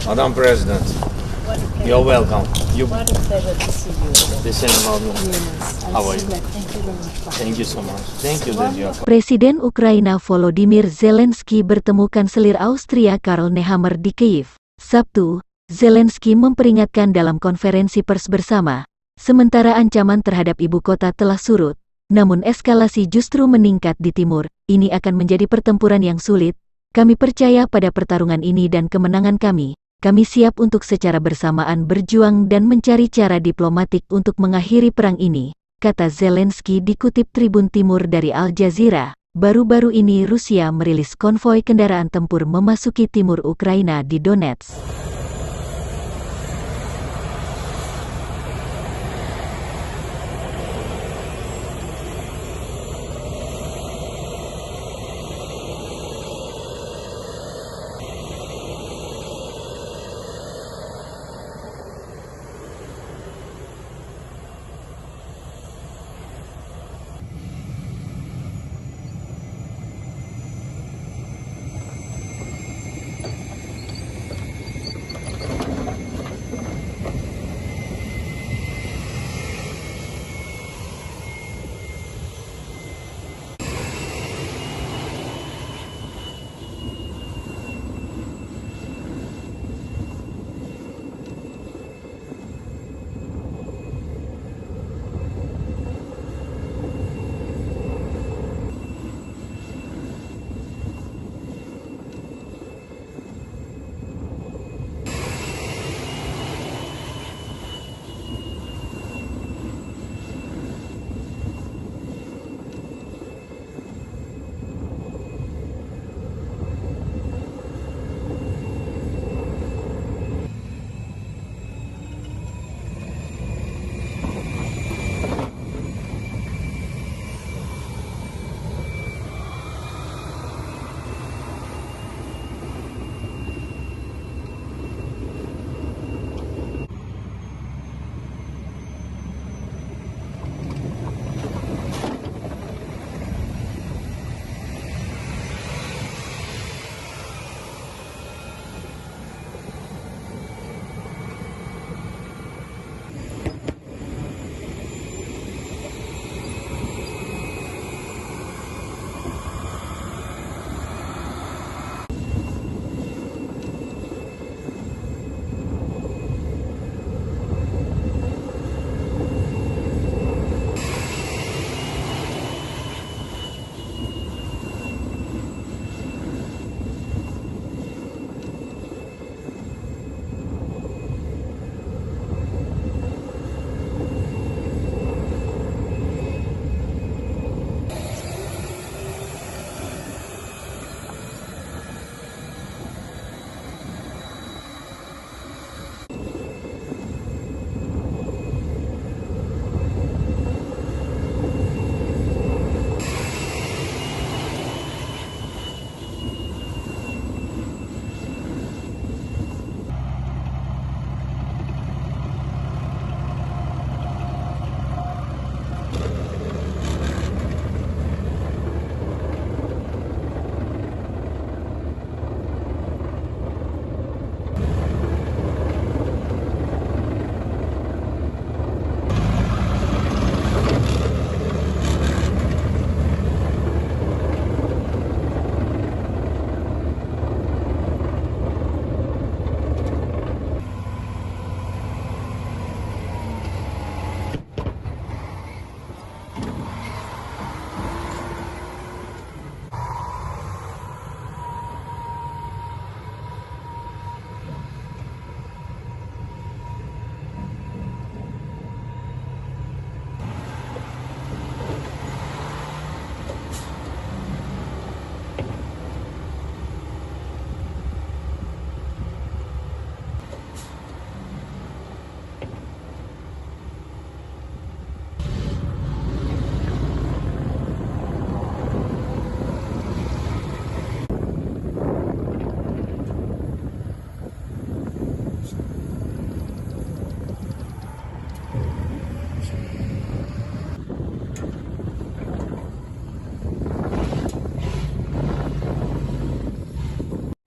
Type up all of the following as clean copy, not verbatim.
Madam President, What a pleasure. you're welcome. What a pleasure to see you. The same about me. Yes. How are you? Thank you very much. Thank you so much. Thank you that you are Presiden Ukraina Volodymyr Zelensky bertemu Kanselir Austria Karl Nehammer di Kiev. Sabtu, Zelensky memperingatkan dalam konferensi pers bersama, sementara ancaman terhadap ibu kota telah surut, namun eskalasi justru meningkat di timur. Ini akan menjadi pertempuran yang sulit. Kami percaya pada pertarungan ini dan kemenangan kami. Kami siap untuk secara bersamaan berjuang dan mencari cara diplomatik untuk mengakhiri perang ini, kata Zelensky dikutip Tribun Timur dari Al Jazeera. Baru-baru ini Rusia merilis konvoi kendaraan tempur memasuki timur Ukraina di Donetsk.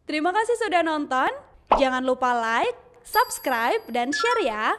Terima kasih sudah nonton. Jangan lupa like, subscribe, dan share ya.